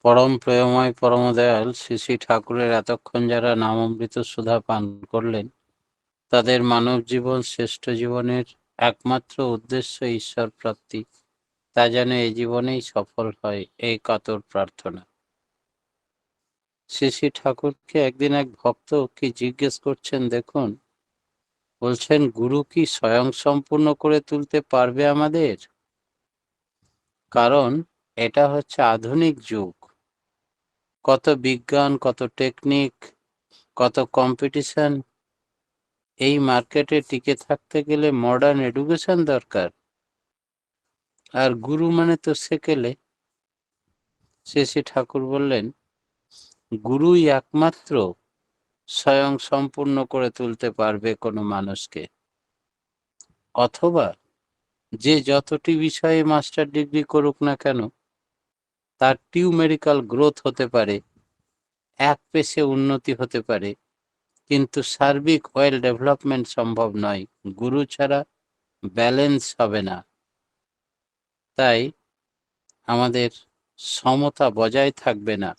পরম প্রেমময় পরমদয়াল শ্রী শ্রী ঠাকুরের এতক্ষণ যারা নামামৃত সুধা পান করলেন, তাদের মানব জীবন শ্রেষ্ঠ জীবনের একমাত্র উদ্দেশ্য ঈশ্বর প্রাপ্তি, তা যেন এই জীবনেই সফল হয়, এই কাতর প্রার্থনা। শ্রী শ্রী ঠাকুরকে একদিন এক ভক্ত কি জিজ্ঞেস করছেন, দেখুন, বলছেন, গুরু কি স্বয়ং সম্পূর্ণ করে তুলতে পারবে আমাদের? কারণ এটা হচ্ছে আধুনিক যুগ, কত বিজ্ঞান, কত টেকনিক, কত কম্পিটিশন। এই মার্কেটে টিকে থাকতে গেলে মডার্ন এডুকেশন দরকার, আর গুরু মানে তো সেকেলে। শ্রী ঠাকুর বললেন, গুরুই একমাত্র স্বয়ং সম্পূর্ণ করে তুলতে পারবে কোনো মানুষকে। অথবা যে যতটি বিষয়ে মাস্টার ডিগ্রি করুক না কেন, তার টিউমেরিক্যাল গ্রোথ হতে পারে, এক পেশে উন্নতি হতে পারে, কিন্তু সার্বিক ওয়েল ডেভেলপমেন্ট সম্ভব নয়। গুরু ছাড়া ব্যালেন্স হবে না। তাই আমাদের সমতা বজায় থাকবে না।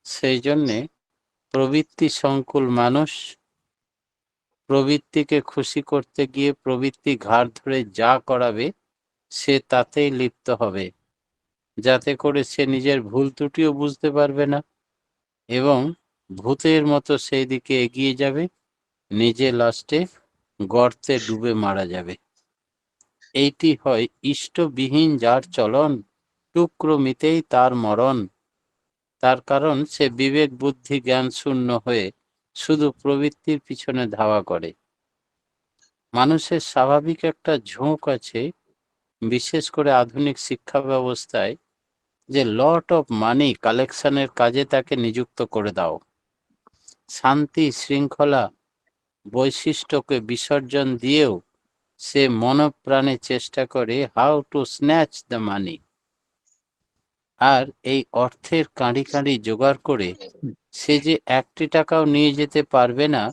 সেই জন্যে প্রবৃত্তি সংকুল মানুষ প্রবৃত্তিকে খুশি করতে গিয়ে প্রবৃত্তি ঘাড় ধরে যা করাবে সে তাতেই লিপ্ত হবে, যাতে করে সে নিজের ভুল ত্রুটিও বুঝতে পারবে না এবং ভূতের মতো সেই দিকে এগিয়ে যাবে, নিজে লাস্টে গর্তে ডুবে মারা যাবে। এইটি হয় ইষ্টবিহীন যার চলন, টুকরো মিতেই তার মরণ। তার কারণ সে বিবেক বুদ্ধি জ্ঞান শূন্য হয়ে শুধু প্রবৃত্তির পিছনে ধাওয়া করে। মানুষের স্বাভাবিক একটা ঝোঁক আছে, বিশেষ করে আধুনিক শিক্ষা ব্যবস্থায়, যে লট অফ মানি কালেকশনের কাজে তাকে নিযুক্ত করে দাও। শান্তি শৃঙ্খলা বৈশিষ্ট্যকে বিসর্জন দিয়েও সে মনপ্রাণে চেষ্টা করে how to snatch the money. আর এই অর্থের কাঁড়ি কাঁড়ি জোগাড় করে সে যে একটি টাকাও নিয়ে যেতে পারবে না,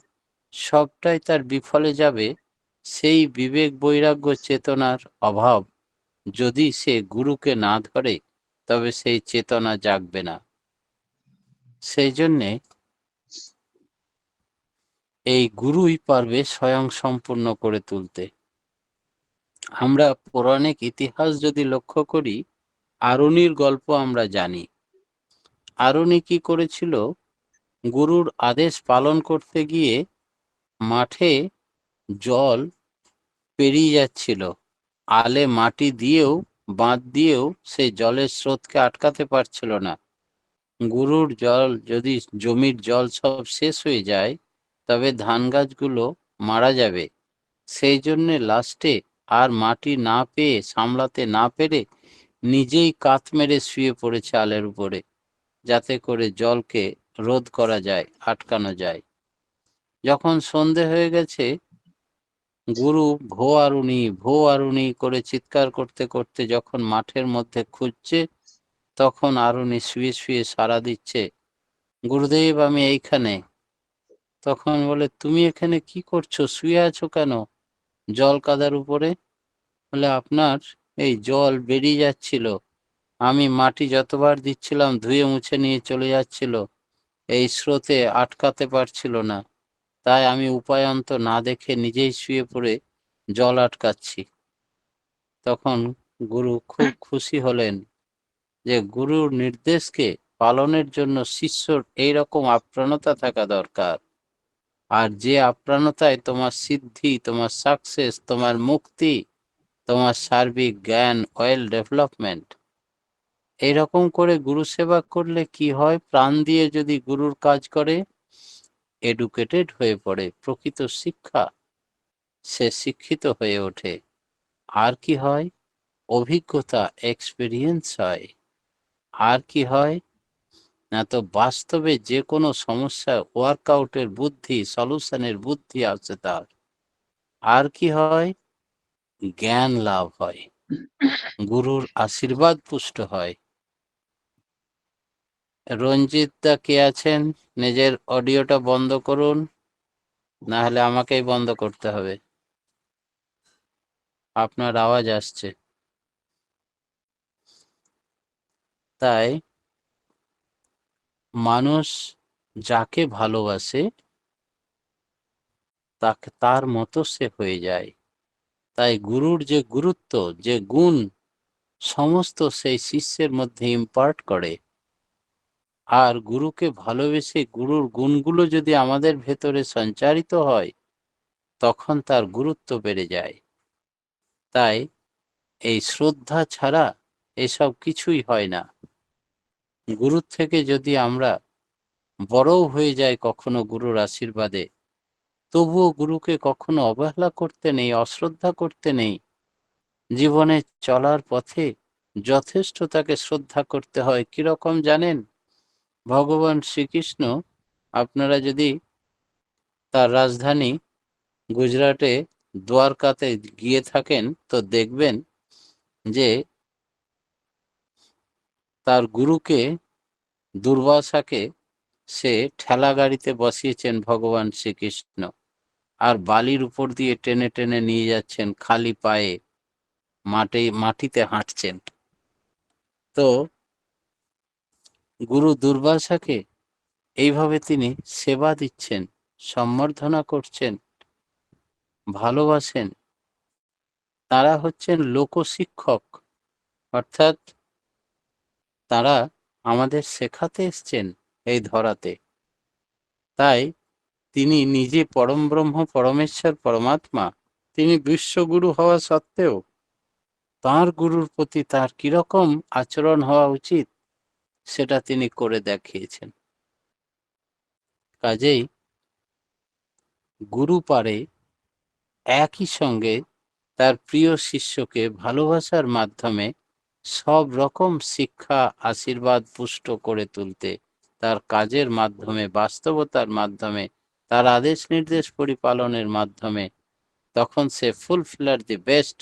সবটাই তার বিফলে যাবে, সেই বিবেক বৈরাগ্য চেতনার অভাব। যদি সে গুরুকে না ধরে, তবে সেই চেতনা জাগবে না। সেই জন্যে এই গুরুই পারবে স্বয়ং সম্পূর্ণ করে তুলতে। আমরা পৌরাণিক ইতিহাস যদি লক্ষ্য করি, আরুণির গল্প আমরা জানি। আরুণি কি করেছিল, গুরুর আদেশ পালন করতে গিয়ে মাঠে জল পেরিয়ে যাচ্ছিল, আলে মাটি দিয়েও বাঁধ দিয়েও সেই জলের স্রোতকে আটকাতে পারছিল না। গুরুর জল যদি জমির জল সব শেষ হয়ে যায়, তবে ধান গাছগুলো মারা যাবে। সেই জন্যে লাস্টে আর মাটি না পেয়ে, সামলাতে না পেরে, নিজেই কাত মেরে শুয়ে পড়েছে আলের উপরে, যাতে করে জলকে রোধ করা যায়, আটকানো যায়। যখন সন্ধে হয়ে গেছে, গুরু ভো আরুণী করে চিৎকার করতে করতে যখন মাঠের মধ্যে খুঁজছে, তখন আরুণী শুয়ে শুয়ে সাড়া দিচ্ছে, গুরুদেব আমি এইখানে। তখন বলে, তুমি এখানে কি করছো, শুয়ে আছো কেন জল কাদার উপরে? বলে, আপনার এই জল বেরিয়ে যাচ্ছিল, আমি মাটি যতবার দিচ্ছিলাম ধুয়ে মুছে নিয়ে চলে যাচ্ছিল, এই স্রোতে আটকাতে পারছিল না, তাই আমি উপায়ন্ত না দেখে নিজেই শুয়ে পড়ে জল আটকাচ্ছি। তখন গুরু খুব খুশি হলেন যে গুরুর নির্দেশকে পালনের জন্য শিষ্যর এইরকম আপ্রাণতা থাকা দরকার। আর যে আপ্রাণতায় তোমার সিদ্ধি, তোমার সাকসেস, তোমার মুক্তি, তোমার সার্বিক জ্ঞান, ওয়েল ডেভেলপমেন্ট। এইরকম করে গুরু সেবা করলে কি হয়, প্রাণ দিয়ে যদি গুরুর কাজ করে, এডুকেটেড হয়ে পড়ে, প্রকৃত শিক্ষা, সে শিক্ষিত হয়ে ওঠে। আর কি হয়, অভিজ্ঞতা, এক্সপিরিয়েন্স হয়। আর কি হয় না, তো বাস্তবে যে কোনো সমস্যা ওয়ার্কআউটের বুদ্ধি, সলিউশনের বুদ্ধি আছে তার। আর কি হয়, জ্ঞান লাভ হয়, গুরুর আশীর্বাদ পুষ্ট হয়। রঞ্জিত দা কে আছেন, নিজের অডিওটা বন্ধ করুন, না হলে আমাকেই বন্ধ করতে হবে, আপনার আওয়াজ আসছে। তাই মানুষ যাকে ভালোবাসে তাকে তার মতো সে হয়ে যায়। তাই গুরুর যে গুরুত্ব, যে গুণ, সমস্ত সেই শিষ্যের মধ্যে ইম্পার্ট করে। আর গুরুকে ভালোবেসে গুরুর গুণগুলো যদি আমাদের ভেতরে সঞ্চারিত হয়, তখন তার গুরুত্ব বেড়ে যায়। তাই এই শ্রদ্ধা ছাড়া এসব কিছুই হয় না। গুরুর থেকে যদি আমরা বড়ও হয়ে যাই কখনো গুরুর আশীর্বাদে, তবুও গুরুকে কখনো অবহেলা করতে নেই, অশ্রদ্ধা করতে নেই। জীবনে চলার পথে যথেষ্ট তাকে শ্রদ্ধা করতে হয়। কিরকম জানেন? ভগবান শ্রীকৃষ্ণ, আপনারা যদি তার রাজধানী গুজরাটে দ্বারকাতে গিয়ে থাকেন তো দেখবেন যে তার গুরুকে, দুর্বাসাকে, সে ঠেলা গাড়িতে বসিয়েছেন ভগবান শ্রীকৃষ্ণ, আর বালির উপর দিয়ে টেনে টেনে নিয়ে যাচ্ছেন, খালি পায়ে মাটিতে হাঁটছেন। তো গুরু দুর্বাসাকে এইভাবে তিনি সেবা দিচ্ছেন, সম্বর্ধনা করছেন, ভালোবাসেন। তারা হচ্ছেন লোকশিক্ষক, অর্থাৎ তারা আমাদের শেখাতে এসছেন এই ধরাতে। তাই তিনি নিজে পরম ব্রহ্ম, পরমেশ্বর, পরমাত্মা। তিনি বিশ্বগুরু হওয়া সত্ত্বেও তাঁর গুরুর প্রতি তার কিরকম আচরণ হওয়া উচিত সেটা তিনি করে দেখিয়েছেন। কাজেই গুরু পারে একই সঙ্গে তার প্রিয় শিষ্যকে ভালোবাসার মাধ্যমে সব রকম শিক্ষা, আশীর্বাদ পুষ্ট করে তুলতে, তার কাজের মাধ্যমে, বাস্তবতার মাধ্যমে, তার আদেশ নির্দেশ পরিপালনের মাধ্যমে। তখন সে ফুলফিলার দি বেস্ট,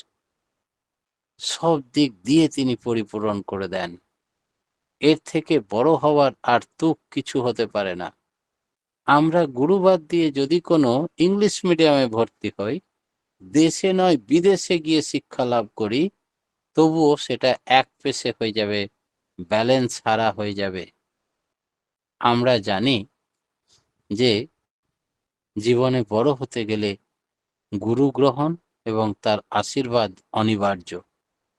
সব দিক দিয়ে তিনি পরিপূরণ করে দেন। এর থেকে বড় হওয়ার আর তুক কিছু হতে পারে না। আমরা গুরুবাদ দিয়ে যদি কোনো ইংলিশ মিডিয়ামে ভর্তি হই, দেশে নয় বিদেশে গিয়ে শিক্ষা লাভ করি, তবুও সেটা এক পেশে হয়ে যাবে, ব্যালেন্স হারা হয়ে যাবে। আমরা জানি যে জীবনে বড় হতে গেলে গুরু গ্রহণ এবং তার আশীর্বাদ অনিবার্য।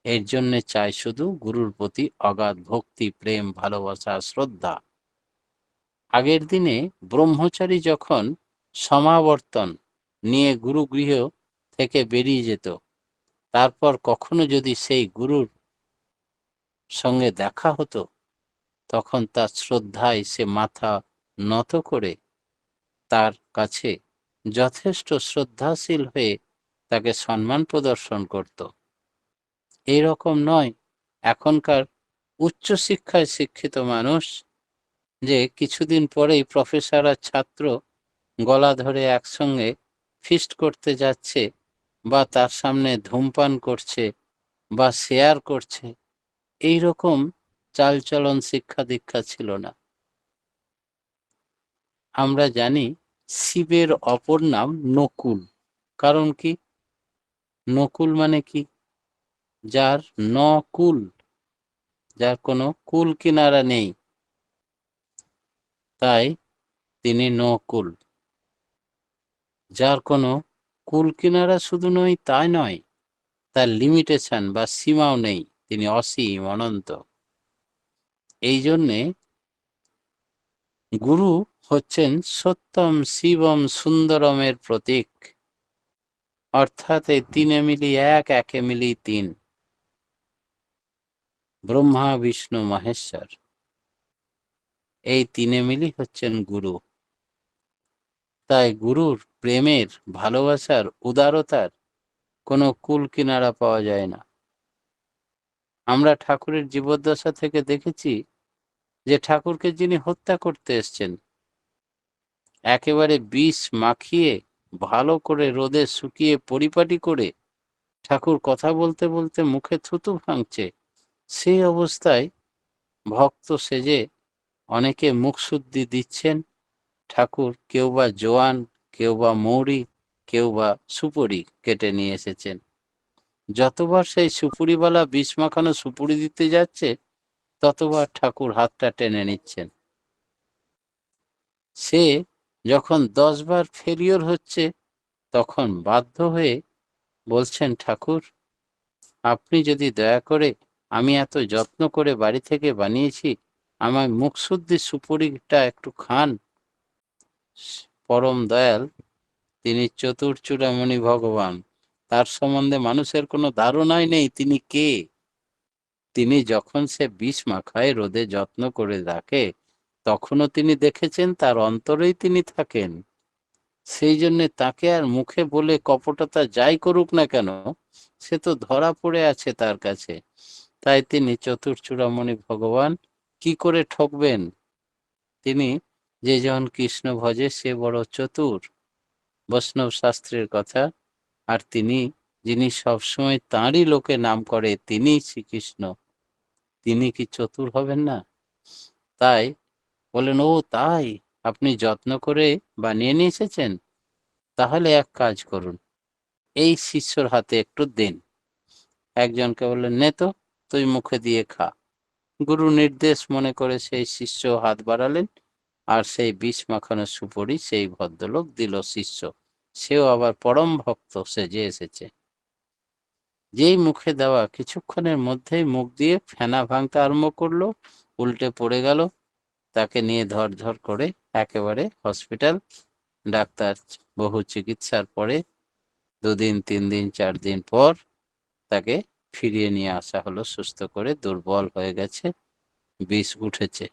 এর জন্যে চাই শুধু গুরুর প্রতি অগাধ ভক্তি, প্রেম, ভালোবাসা, শ্রদ্ধা। আগের দিনে ব্রহ্মচারী যখন সমাবর্তন নিয়ে গুরুগৃহ থেকে বেরিয়ে যেত, তারপর কখনো যদি সেই গুরুর সঙ্গে দেখা হতো, তখন তার শ্রদ্ধায় সে মাথা নত করে তার কাছে যথেষ্ট শ্রদ্ধাশীল হয়ে তাকে সম্মান প্রদর্শন করত। এইরকম নয় এখনকার উচ্চশিক্ষায় শিক্ষিত মানুষ, যে কিছুদিন পরেই প্রফেসর আর ছাত্র গলা ধরে একসঙ্গে ফিস্ট করতে যাচ্ছে, বা তার সামনে ধূমপান করছে বা শেয়ার করছে। এই রকম চালচলন, শিক্ষা দীক্ষা ছিল না। আমরা জানি শিবের অপর নাম নকুল। কারণ কি? নকুল মানে কি? যার নকুল, যার কোনো কুল কিনারা নেই, তাই তিনি নকুল। যার কোনো কুল কিনারা শুধু নয় তাই নয়, তার লিমিটেশন বা সীমাও নেই, তিনি অসীম, অনন্ত। এই জন্যে গুরু হচ্ছেন সত্যম, শিবম, সুন্দরমের প্রতীক। অর্থাৎ এই তিনে মিলি এক, একে মিলি তিন, ব্রহ্মা, বিষ্ণু, মহেশ্বর, এই তিনে মিলি হচ্ছেন গুরু। তাই গুরুর প্রেমের, ভালোবাসার, উদারতার কোনো কুল কিনারা পাওয়া যায় না। আমরা ঠাকুরের জীবদ্দশা থেকে দেখেছি যে ঠাকুরকে যিনি হত্যা করতে এসছেন, একেবারে বিষ মাখিয়ে ভালো করে রোদে শুকিয়ে পরিপাটি করে ঠাকুর কথা বলতে বলতে মুখে থুতু ভাঙছে, সেই অবস্থায় ভক্ত সেজে অনেকে মুখশুদ্ধি দিচ্ছেন। ঠাকুর কেউ বা জোয়ান, কেউ বা মৌরি, কেউ বা সুপুরি কেটে নিয়ে এসেছেন। যতবার সেই সুপুরিওয়ালা বিষ মাখানো সুপুরি দিতে যাচ্ছে, ততবার ঠাকুর হাতটা টেনে নিচ্ছেন। সে যখন 10 বার ফেলিওর হচ্ছে, তখন বাধ্য হয়ে বলছেন, ঠাকুর আপনি যদি দয়া করে, আমি এত যত্ন করে বাড়ি থেকে বানিয়েছি, আমার মুখশুদ্ধি সুপুরিটা একটু খান। পরম দয়াল তিনি চতুর্চূড়ামণি ভগবান। তার সম্বন্ধে মানুষের কোনো ধারণাই নেই তিনি কে। তিনি যখন সে বিষ মাখায় রোদে যত্ন করে রাখে, তখনও তিনি দেখেছেন তার অন্তরেই তিনি থাকেন। সেই জন্যে তাকে আর মুখে বলে কপটতা যাই করুক না কেন, সে তো ধরা পড়ে আছে তার কাছে। তাই তিনি চতুর্চূড়ামণি ভগবান। কি করে ঠকবেন? তিনি যে জন কৃষ্ণ ভজে সে বড় চতুর, বৈষ্ণব শাস্ত্রের কথা। আর তিনি যিনি সবসময় তাঁরই লোকে নাম করে, তিনিই শ্রীকৃষ্ণ, তিনি কি চতুর হবেন না? তাই বলেন, ও তাই, আপনি যত্ন করে বানিয়ে নিয়ে এসেছেন, তাহলে এক কাজ করুন, এই শিষ্যর হাতে একটু দিন। একজনকে বললেন, নে তো, তুই মুখে দিয়ে খা। গুরু নির্দেশ মনে করে সেই শিষ্য হাত বাড়ালেন, আর সেই বিষ মাখানো সুপুরি সেই ভদ্রলোক দিল শিষ্য। সেও আবার পরম ভক্ত সেজে এসেছে। যেই মুখে দেওয়া কিছুক্ষণের মধ্যেই মুখ দিয়ে ফেনা ভাঙতে আরম্ভ করলো, উল্টে পড়ে গেল। তাকে নিয়ে ধর করে একেবারে হসপিটাল। ডাক্তার বহু চিকিৎসার পরে 2 দিন 3 দিন 4 দিন পর তাকে ফিরিয়ে নিয়ে আসা হলো সুস্থ করে। দুর্বল হয়ে গেছে, বিষ উঠেছে।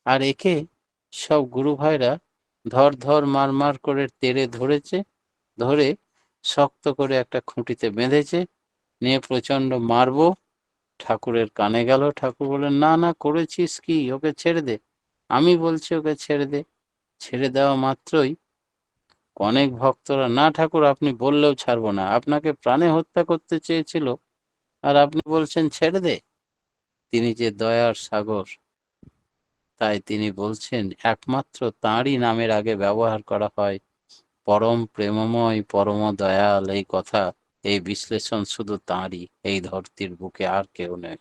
আর একে সব গুরু ভাইরা ধর মার করে তেড়ে ধরেছে, ধরে শক্ত করে একটা খুঁটিতে বেঁধেছে, নিয়ে প্রচন্ড মারবো। ঠাকুরের কানে গেল। ঠাকুর বললেন, না না, করেছিস কি, ওকে ছেড়ে দে। আমি বলছি ওকে ছেড়ে দে। ছেড়ে দেওয়া মাত্রই অনেক ভক্তরা, না ঠাকুর আপনি বললেও ছাড়বো না, আপনাকে প্রাণে হত্যা করতে চেয়েছিল, আর আপনি বলছেন ছেড়ে দে। তিনি যে দয়ার সাগর, তাই তিনি বলছেন একমাত্র তাঁরই নামের আগে ব্যবহার করা হয় পরম প্রেমময় পরম দয়াল। এই কথা, এই বিশ্লেষণ শুধু তাঁরই, এই ধরতির বুকে আর কেউ নেই।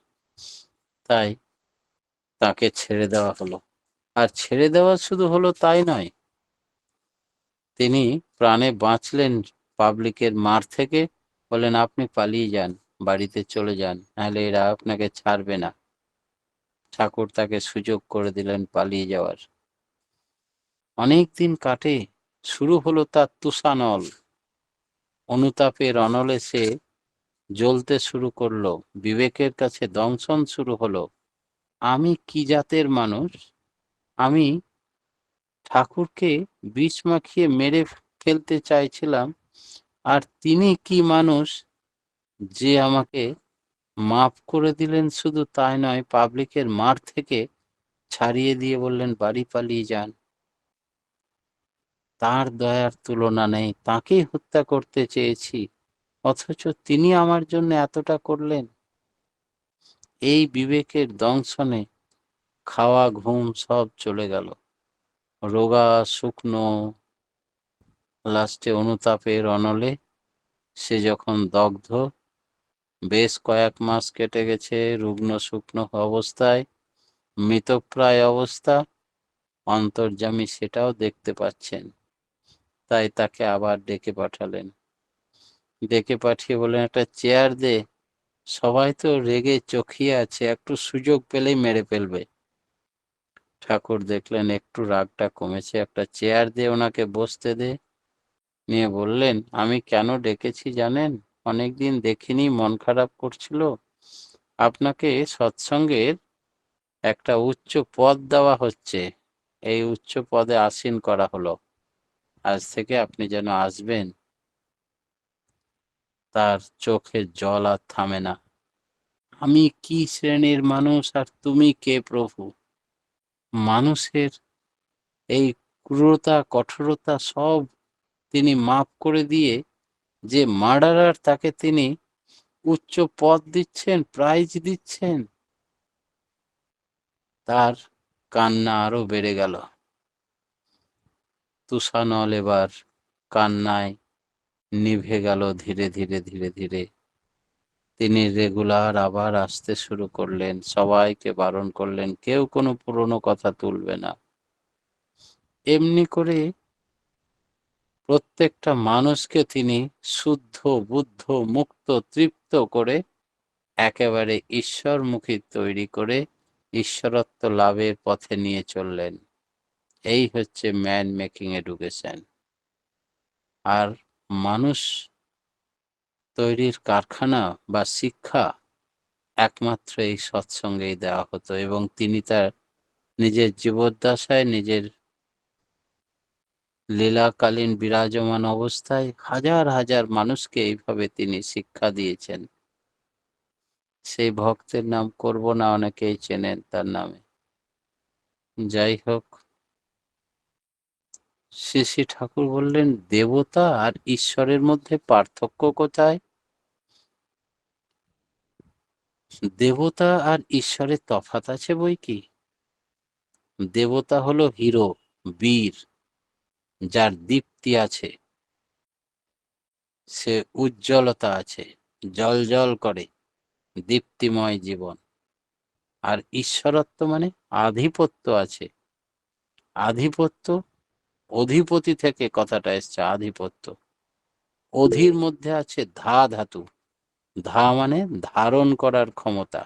তাই তাকে ছেড়ে দেওয়া হলো। আর ছেড়ে দেওয়া শুধু হলো তাই নয়, তিনি প্রাণে বাঁচলেন পাবলিকের মার থেকে। বলেন, আপনি পালিয়ে যান, বাড়িতে চলে যান, নাহলে এরা আপনাকে ছাড়বে না। ঠাকুর তাকে সুযোগ করে দিলেন পালিয়ে যাওয়ার। অনেক দিন কাটে, শুরু হলো তার তুষানল। অনুতাপের অনলে সে জ্বলতে শুরু করলো, বিবেকের কাছে দংশন শুরু হলো। আমি কি জাতের মানুষ? আমি ঠাকুরকে বিষ মাখিয়ে মেরে ফেলতে চাইছিলাম, আর তিনি কি মানুষ যে আমাকে মাফ করে দিলেন? শুধু তাই নয়, পাবলিকের মার থেকে ছাড়িয়ে দিয়ে বললেন বাড়ি পালিয়ে যান। তার দয়ার তুলনা নেই, তাকেই হত্যা করতে চেয়েছি, অথচ তিনি আমার জন্য এতটা করলেন। এই বিবেকের দংশনে খাওয়া ঘুম সব চলে গেল। রোগা শুকনো, লাস্টে অনুতাপের অনলে সে যখন দগ্ধ, বেশ কয়েক মাস কেটে গেছে রুগ্ন শুকনো অবস্থায়, মৃতপ্রায় অবস্থা। অন্তর্যামী সেটাও দেখতে পাচ্ছেন। তাই তাকে আবার ডেকে পাঠালেন। ডেকে পাঠিয়ে বললেন, একটা চেয়ার দে, সবাই তো রেগে চকিয়ে আছে, একটু সুযোগ পেলেই মেরে ফেলবে। ঠাকুর দেখলেন একটু রাগটা কমেছে, একটা চেয়ার দিয়ে ওনাকে বসতে দে। নিয়ে বললেন, আমি কেন ডেকেছি জানেন? অনেকদিন দেখিনি, মন খারাপ করছিল। আপনাকে সৎসঙ্গের একটা উচ্চ পদ দেওয়া হচ্ছে, এই উচ্চ পদে আসীন করা হলো। আজ থেকে আপনি যেন আসবেন। তার চোখের জল আর থামে না। আমি কি শ্রেণীর মানুষ, আর তুমি কে প্রভু? মানুষের এই ক্রূরতা কঠোরতা সব তিনি মাফ করে দিয়ে, যে মার্ডারার তাকে তিনি উচ্চ পদ দিচ্ছেন, প্রাইজ দিচ্ছেন। তার কান্না আরো বেড়ে গেল। তুষানল এবার কান্নায় নিভে গেল ধীরে ধীরে ধীরে ধীরে। তিনি রেগুলার আবার আসতে শুরু করলেন, সবাইকে বারণ করলেন, কেউ কোনো পুরনো কথা তুলবে না। এমনি করে প্রত্যেকটা মানুষকে তিনি শুদ্ধ, বুদ্ধ, মুক্ত, তৃপ্ত করে একেবারে ঈশ্বরমুখী তৈরি করে ঈশ্বরত্ব লাভের পথে নিয়ে চললেন। এই হচ্ছে ম্যান মেকিং এডুকেশন। আর মানুষ তৈরির কারখানা বা শিক্ষা একমাত্র এই সৎসঙ্গেই দেওয়া হতো, এবং তিনি তার নিজের জীবদ্দশায়, নিজের লীলাকালীন বিরাজমান অবস্থায় হাজার হাজার মানুষকে এইভাবে তিনি শিক্ষা দিয়েছেন। সেই ভক্তের নাম করব না, অনেকেই চেনেন তার নামে। যাই হোক, শ্রী শ্রী ঠাকুর বললেন, দেবতা আর ঈশ্বরের মধ্যে পার্থক্য কোথায়? দেবতা আর ঈশ্বরের তফাৎ আছে বই কি। দেবতা হলো হিরো, বীর, যার দীপ্তি আছে, সে উজ্জ্বলতা আছে, জ্বলজ্বল করে, দীপ্তিময় জীবন। আর ঈশ্বরত্ব মানে আধিপত্য আছে। আধিপত্য, অধিপতি থেকে কথাটা এসছে, আধিপত্য। অধির মধ্যে আছে ধা ধাতু। ধা মানে ধারণ করার ক্ষমতা,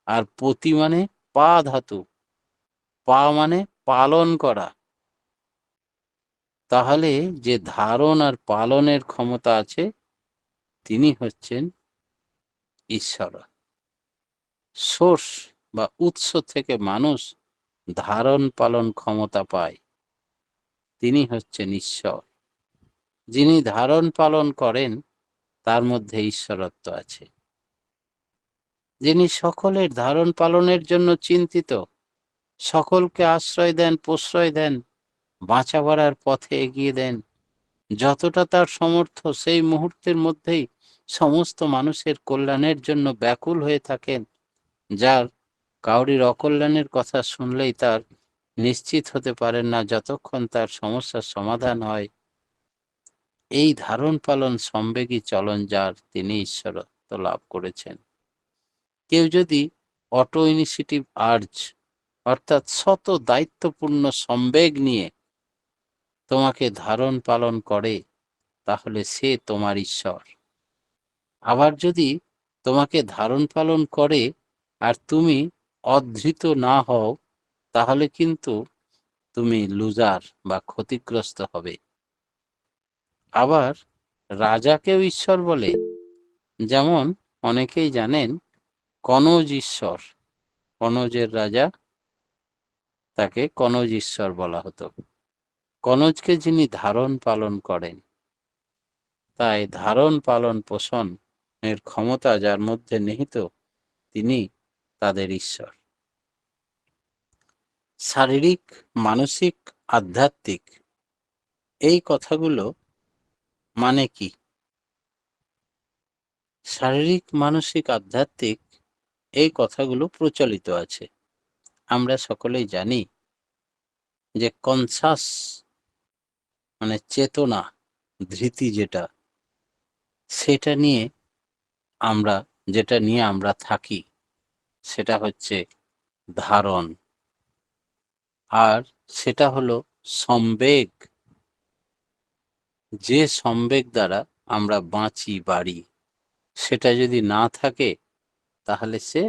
আর পতি মানে পা ধাতু। পা মানে পালন করা। তাহলে যে ধারণ আর পালনের ক্ষমতা আছে, তিনি হচ্ছেন ঈশ্বর। সোর্স বা উৎস থেকে মানুষ ধারণ পালন ক্ষমতা পায়, তিনি হচ্ছেন ঈশ্বর। যিনি ধারণ পালন করেন তার মধ্যে ঈশ্বরত্ব আছে। যিনি সকলের ধারণ পালনের জন্য চিন্তিত, সকলকে আশ্রয় দেন, প্রশ্রয় দেন, বাঁচা বাড়ার পথে এগিয়ে দেন, যতটা তার সমর্থ সেই মুহূর্তের মধ্যেই সমস্ত মানুষের কল্যাণের জন্য ব্যাকুল হয়ে থাকেন, যার কাউরির অকল্যাণের কথা শুনলেই তার নিশ্চিত হতে পারেন না যতক্ষণ তার সমস্যার সমাধান হয়। এই ধারণ পালন সম্বেগী চলন যার, তিনি ঈশ্বরত্ব লাভ করেছেন। কেউ যদি অটো ইনিশিয়েটিভ আর্জ, অর্থাৎ শত দায়িত্বপূর্ণ সম্বেগ নিয়ে তোমাকে ধারণ পালন করে, তাহলে সে তোমার ঈশ্বর। আবার যদি তোমাকে ধারণ পালন করে আর তুমি অধৃত না হও, তাহলে কিন্তু তুমি লুজার বা ক্ষতিগ্রস্ত হবে। আবার রাজাকেও ঈশ্বর বলে, যেমন অনেকেই জানেন কনৌজ ঈশ্বর। কনৌজের রাজা, তাকে কনৌজ ঈশ্বর বলা হতো। কনৌজকে যিনি ধারণ পালন করেন, তাই ধারণ পালন পোষণ এর ক্ষমতা যার মধ্যে নিহিত, তিনি তাদের ঈশ্বর। শারীরিক, মানসিক, আধ্যাত্মিক, এই কথাগুলো মানে কি? শারীরিক, মানসিক, আধ্যাত্মিক, এই কথাগুলো প্রচলিত আছে। আমরা সকলেই জানি যে কনসাস মানে চেতনা, ধৃতি, সেটা নিয়ে যেটা নিয়ে আমরা থাকি, সেটা হচ্ছে ধারণ। আর সেটা হলো সম্বেগ, যে সম্বেগ দ্বারা আমরা বাঁচি, বাড়ি। সেটা যদি না থাকে তাহলে সে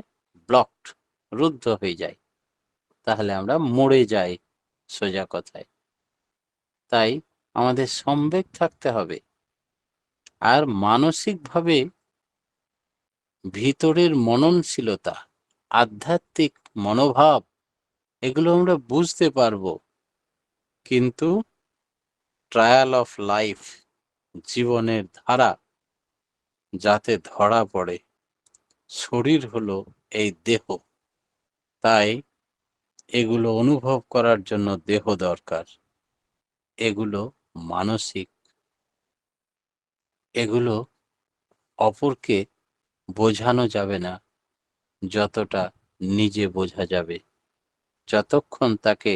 ব্লকড, রুদ্ধ হয়ে যায়, তাহলে আমরা মরে যাই, সোজা কথায়। তাই আমাদের সম্বেগ থাকতে হবে। আর মানসিকভাবে ভিতরের মননশীলতা, আধ্যাত্মিক মনোভাব, এগুলো আমরা বুঝতে পারবো। কিন্তু ট্রায়াল অফ লাইফ, জীবনের ধারা যাতে ধরা পড়ে, শরীর হলো এই দেহ, তাই এগুলো অনুভব করার জন্য দেহ দরকার। এগুলো মানসিক, এগুলো অপরকে বোঝানো যাবে না যতটা নিজে বোঝা যাবে। যতক্ষণ তাকে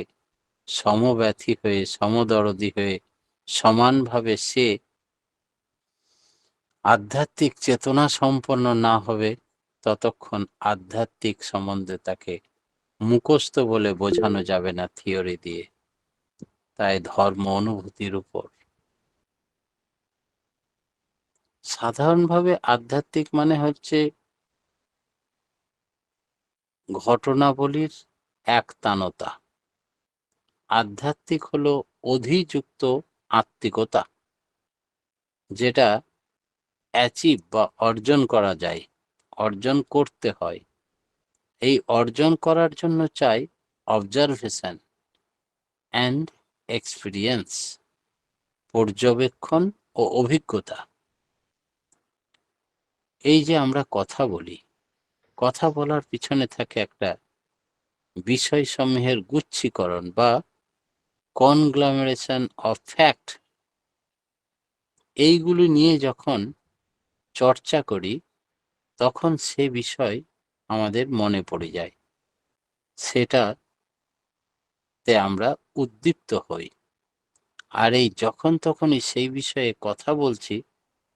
সমব্যথী হয়ে, সমদরদী হয়ে, সমানভাবে সে আধ্যাত্মিক চেতনা সম্পন্ন না হবে ততক্ষণ আধ্যাত্মিক সম্বন্ধে তাকে মুখস্থ বলে বোঝানো যাবে না থিওরি দিয়ে। তাই ধর্ম অনুভূতির উপর। সাধারণভাবে আধ্যাত্মিক মানে হচ্ছে ঘটনাবলীর একতানতা। আধ্যাত্মিক হলো অধিযুক্ত আত্মিকতা, যেটা অ্যাচিভ বা অর্জন করা যায়, অর্জন করতে হয়। এই অর্জন করার জন্য চাই অবজারভেশন অ্যান্ড এক্সপিরিয়েন্স, পর্যবেক্ষণ ও অভিজ্ঞতা। এই যে আমরা কথা বলি, কথা বলার পিছনে থাকে একটা বিষয়সমূহের গুচ্ছীকরণ বা কনগ্লোমেরেশন অফ ফ্যাক্ট। এইগুলি নিয়ে যখন চর্চা করি তখন সে বিষয় আমাদের মনে পড়ে যায়, সেটাতে আমরা উদ্দীপ্ত হই। আর এই যখন তখনই সেই বিষয়ে কথা বলছি,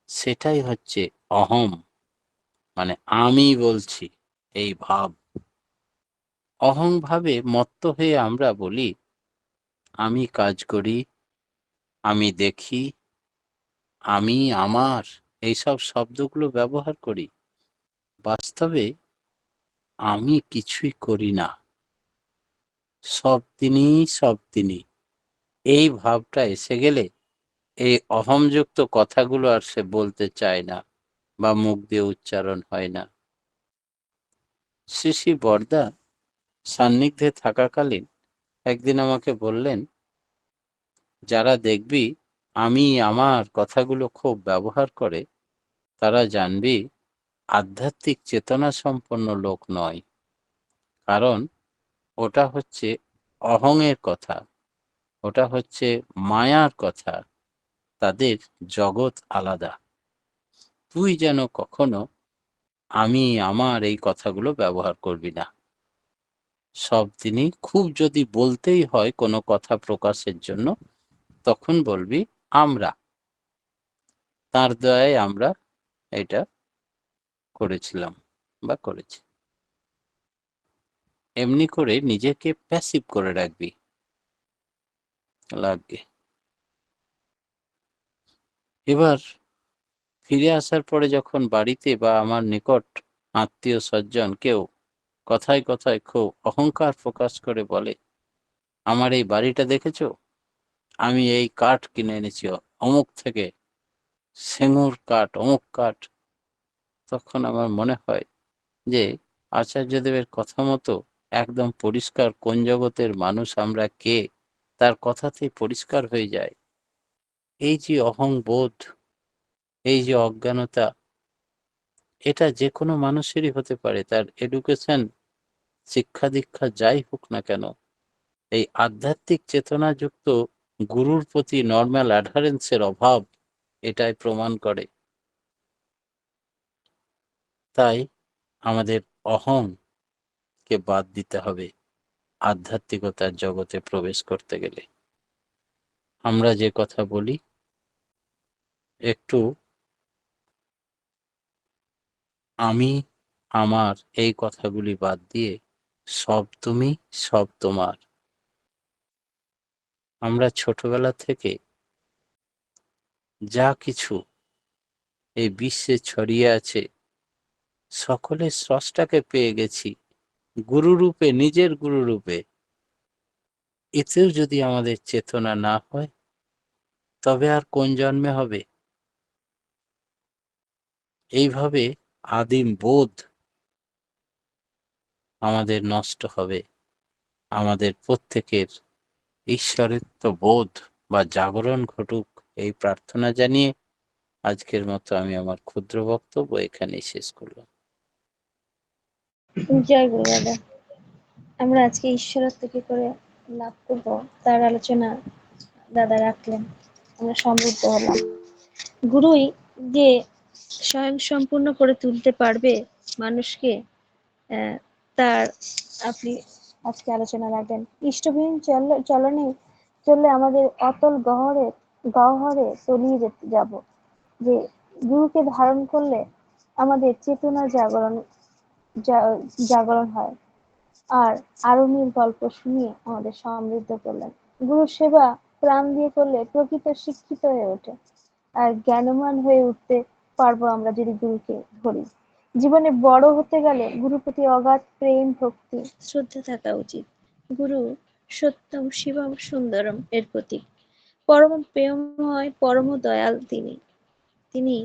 সেটাই হচ্ছে অহম, মানে আমি বলছি, এই ভাব। অহং ভাবে মত্ত হয়ে আমরা বলি আমি কাজ করি, আমি দেখি, আমি, আমার, এইসব শব্দগুলো ব্যবহার করি। বাস্তবে আমি কিছুই করি না, সব তিনি। এই ভাবটা এসে গেলে এই অহংযুক্ত কথাগুলো আর সে বলতে চায় না বা মুখ দিয়ে উচ্চারণ হয় না। শ্রী শ্রী বরদা সান্নিধ্যে থাকাকালীন একদিন আমাকে বললেন, যারা দেখবি আমি আমার কথাগুলো খুব ব্যবহার করে, তারা জানবি আধ্যাত্মিক চেতনা সম্পন্ন লোক নয়। কারণ ওটা হচ্ছে অহংয়ের কথা, ওটা হচ্ছে মায়ার কথা, তাদের জগৎ আলাদা। তুই যেন কখনো আমি, আমার এই কথাগুলো ব্যবহার করবি না। সব দিনই খুব যদি বলতেই হয় কোনো কথা প্রকাশের জন্য, তখন বলবি আমরা। তার দয়ায় আমরা এটা করেছিলাম বা করেছি। এমনি করে নিজেকে প্যাসিভ করে রাখবি, লাগবে। এবার ফিরে আসার পরে যখন বাড়িতে বা আমার নিকট আত্মীয় স্বজন কেউ কথায় কথায় খুব অহংকার প্রকাশ করে বলে, আমার এই বাড়িটা দেখেছো, আমি এই কাঠ কিনে এনেছি অমুক থেকে, সেঙ্গুর কাঠ, অমুক কাঠ, তখন আমার মনে হয় যে আচার্যদেবের কথা মতো একদম পরিষ্কার কোন জগতের মানুষ আমরা কে, তার কথাতেই পরিষ্কার হয়ে যায়। এই যে অহংবোধ, এই যে অজ্ঞানতা, এটা যে কোনো মানুষেরই হতে পারে, তার এডুকেশন, শিক্ষা দীক্ষা যাই হোক না কেন। এই আধ্যাত্মিক চেতনাযুক্ত গুরুর প্রতি নর্মাল অ্যাডারেন্সের অভাব এটাই প্রমাণ করে। তাই আমাদের অহংকে বাদ দিতে হবে আধ্যাত্মিকতার জগতে প্রবেশ করতে গেলে। আমরা যে কথা বলি একটু আমি, আমার এই কথাগুলি বাদ দিয়ে সব তুমি, সব তোমার। আমরা ছোটবেলা থেকে যা কিছু এই বিশ্বে ছড়িয়ে আছে, সকলে স্রষ্টাকে পেয়ে গেছি গুরুরূপে, নিজের গুরুরূপে। এতেও যদি আমাদের চেতনা না হয়, তবে আর কোন জন্মে হবে? এইভাবে আদিম বোধ আমাদের নষ্ট হবে। আমাদের প্রত্যেকের ঈশ্বরিত্ব বোধ বা জাগরণ ঘটুক, এই প্রার্থনা জানিয়ে আজকের মতো আমি আমার ক্ষুদ্র বক্তব্য এখানেই শেষ করলাম। জয় গুরু দাদা। আমরা আজকে ঈশ্বরত্ব কি করে লাভ করবো তার আলোচনা দাদা রাখলেন, আমরা সমৃদ্ধ হলাম। গুরুই যে স্বয়ং সম্পূর্ণ করে তুলতে পারবে মানুষকে, তার আপনি আজকে আলোচনা রাখবেন। ইষ্টবিহীন চললে আমাদের অতল গহ্বরে তলিয়ে যাব। যে গুরুকে ধারণ করলে আমাদের চেতনা জাগরণ হয়। আর আরণ্যের গল্প শুনিয়ে আমাদের সমৃদ্ধ করলেন। গুরু সেবা প্রাণ দিয়ে করলে প্রকৃত শিক্ষিত হয়ে ওঠে, আর জ্ঞানবান হয়ে উঠতে পারবো আমরা যদি গুরুকে ধরি। জীবনে বড় হতে গেলে গুরুর প্রতি অগাধ প্রেম, ভক্তি, শ্রদ্ধা থাকা উচিত। গুরু সত্যম শিবম সুন্দরম এর প্রতীক। পরম প্রেমময়, পরম দয়াল তিনি। তিনি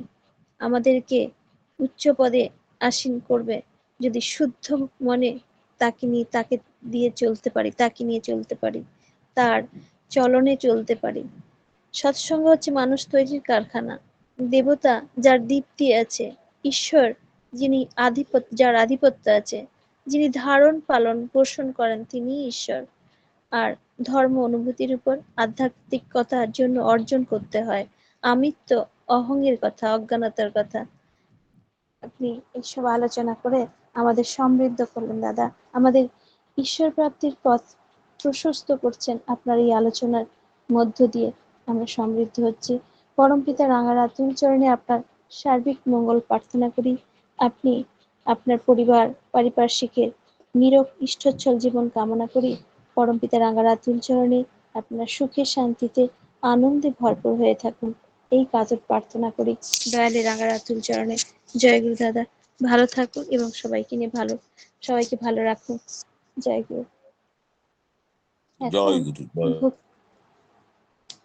আমাদেরকে উচ্চ পদে আসীন করবে যদি শুদ্ধ মনে তাকে দিয়ে চলতে পারি, তাকে নিয়ে চলতে পারি, তার চলনে চলতে পারি। সৎসঙ্গ হচ্ছে মানুষ তৈরির কারখানা। দেবতা যার দীপ্তি আছে, ঈশ্বর যার আধিপত্য আছে, যিনি ধারণ পালন পোষণ করেন, তিনিই ঈশ্বর। আর ধর্ম অনুভূতির উপর, আধ্যাত্মিকতার জন্য অর্জন করতে হয় আমিত্ব, অহংয়ের কথা, অজ্ঞানতার কথা। আপনি এইসব আলোচনা করে আমাদের সমৃদ্ধ করলেন দাদা। আমাদের ঈশ্বর প্রাপ্তির পথ প্রশস্ত করছেন আপনার এই আলোচনার মধ্য দিয়ে। আমরা সমৃদ্ধ হচ্ছি। পরমপিতা রাঙারাতুল চরণে আপনার সার্বিক মঙ্গল প্রার্থনা করি। আপনি আপনার পরিবার পারিপার্শ্বিকের নীরব ইষ্টোচ্ছল জীবন কামনা করি। পরমপিতা রাঙারাতুল চরণে আপনার সুখে শান্তিতে আনন্দে ভরপুর হয়ে থাকুন, এই কাতর প্রার্থনা করি দয়ালে রাঙারাতুল চরণে। জয় গুরু দাদা, ভালো থাকুন এবং সবাইকে ভালো রাখুন। জয় গুরু। জয় এখন গুরু, জয়।